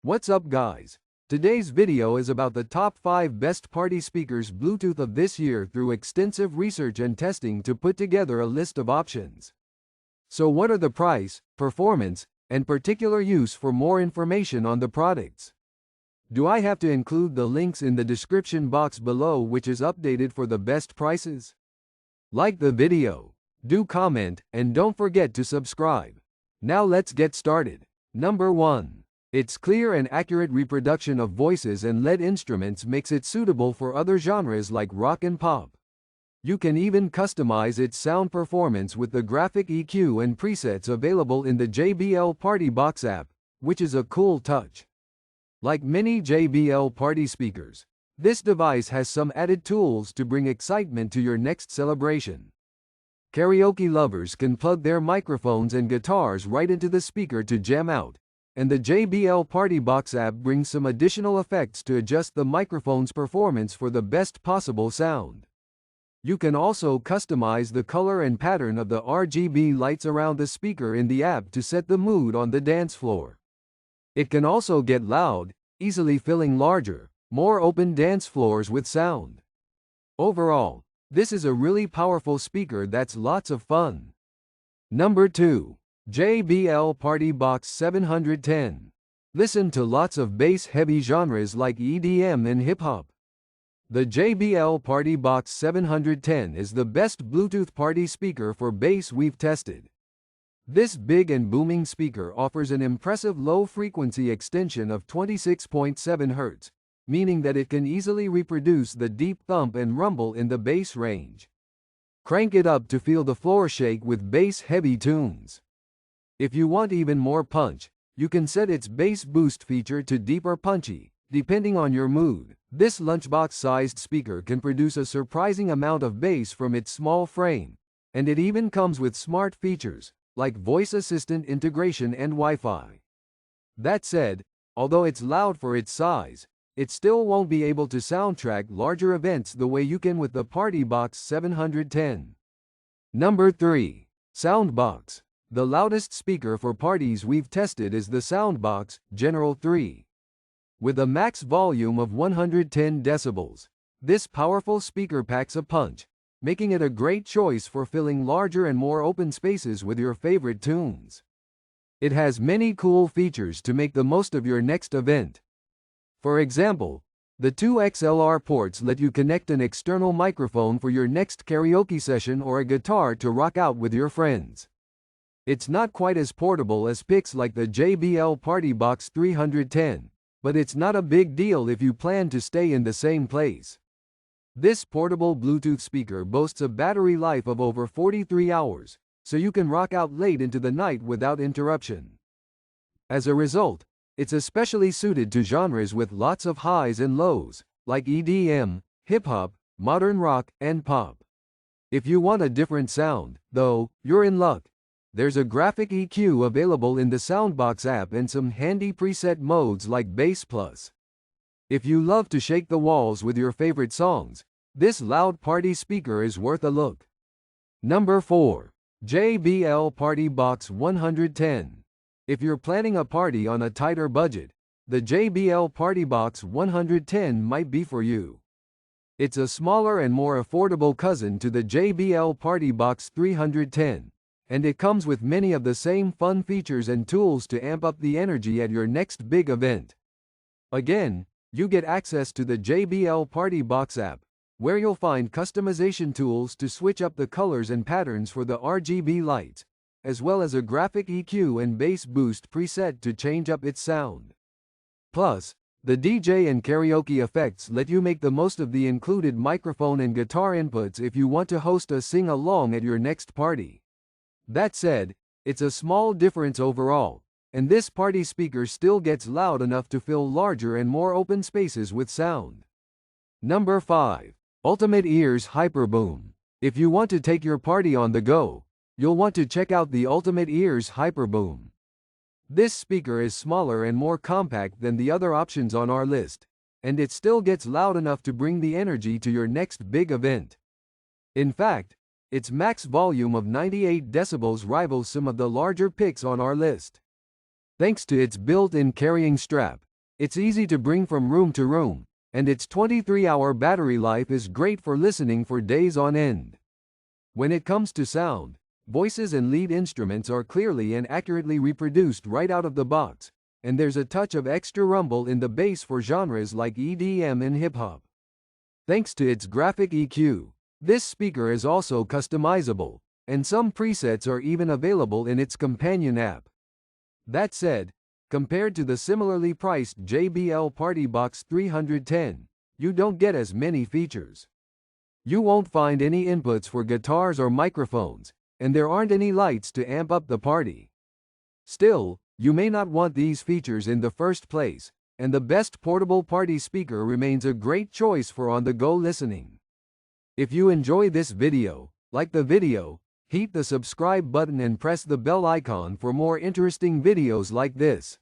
What's up guys? Today's video is about the top 5 best party speakers Bluetooth of this year through extensive research and testing to put together a list of options. So what are the price, performance, and particular use? For more information on the products, do I have to include the links in the description box below, which is updated for the best prices? Like the video, do comment, and don't forget to subscribe. Now let's get started. Number 1. Its clear and accurate reproduction of voices and lead instruments makes it suitable for other genres like rock and pop. You can even customize its sound performance with the graphic EQ and presets available in the JBL PartyBox app, which is a cool touch. Like many JBL party speakers, this device has some added tools to bring excitement to your next celebration. Karaoke lovers can plug their microphones and guitars right into the speaker to jam out, and the JBL PartyBox app brings some additional effects to adjust the microphone's performance for the best possible sound. You can also customize the color and pattern of the RGB lights around the speaker in the app to set the mood on the dance floor. It can also get loud, easily filling larger, more open dance floors with sound. Overall, this is a really powerful speaker that's lots of fun. Number 2. JBL PartyBox 710. Listen to lots of bass-heavy genres like EDM and hip-hop. The JBL PartyBox 710 is the best Bluetooth party speaker for bass we've tested. This big and booming speaker offers an impressive low-frequency extension of 26.7 Hz, meaning that it can easily reproduce the deep thump and rumble in the bass range. Crank it up to feel the floor shake with bass-heavy tunes. If you want even more punch, you can set its bass boost feature to deep or punchy, depending on your mood. This lunchbox-sized speaker can produce a surprising amount of bass from its small frame, and it even comes with smart features, like voice assistant integration and Wi-Fi. That said, although it's loud for its size, it still won't be able to soundtrack larger events the way you can with the PartyBox 710. Number 3. SOUNDBOKS. The loudest speaker for parties we've tested is the SOUNDBOKS General 3. With a max volume of 110 decibels, this powerful speaker packs a punch, making it a great choice for filling larger and more open spaces with your favorite tunes. It has many cool features to make the most of your next event. For example, the two XLR ports let you connect an external microphone for your next karaoke session or a guitar to rock out with your friends. It's not quite as portable as picks like the JBL PartyBox 310, but it's not a big deal if you plan to stay in the same place. This portable Bluetooth speaker boasts a battery life of over 43 hours, so you can rock out late into the night without interruption. As a result, it's especially suited to genres with lots of highs and lows, like EDM, hip-hop, modern rock, and pop. If you want a different sound, though, you're in luck. There's a graphic EQ available in the SOUNDBOKS app and some handy preset modes like Bass Plus. If you love to shake the walls with your favorite songs, this loud party speaker is worth a look. Number 4. JBL PartyBox 110. If you're planning a party on a tighter budget, the JBL PartyBox 110 might be for you. It's a smaller and more affordable cousin to the JBL PartyBox 310. And it comes with many of the same fun features and tools to amp up the energy at your next big event. Again, you get access to the JBL PartyBox app, where you'll find customization tools to switch up the colors and patterns for the RGB lights, as well as a graphic EQ and bass boost preset to change up its sound. Plus, the DJ and karaoke effects let you make the most of the included microphone and guitar inputs if you want to host a sing-along at your next party. That said, it's a small difference overall, and this party speaker still gets loud enough to fill larger and more open spaces with sound. Number 5. Ultimate Ears HYPERBOOM. If you want to take your party on the go, you'll want to check out the Ultimate Ears HYPERBOOM. This speaker is smaller and more compact than the other options on our list, and it still gets loud enough to bring the energy to your next big event. In fact, its max volume of 98 decibels rivals some of the larger picks on our list. Thanks to its built-in carrying strap, It's easy to bring from room to room, and its 23-hour battery life is great for listening for days on end. When it comes to sound, voices and lead instruments are clearly and accurately reproduced right out of the box, and there's a touch of extra rumble in the bass for genres like EDM and hip-hop. Thanks to its graphic EQ, this speaker is also customizable, and some presets are even available in its companion app. That said, compared to the similarly priced JBL PartyBox 310, you don't get as many features. You won't find any inputs for guitars or microphones, and there aren't any lights to amp up the party. Still, you may not want these features in the first place, and the best portable party speaker remains a great choice for on-the-go listening. If you enjoy this video, like the video, hit the subscribe button and press the bell icon for more interesting videos like this.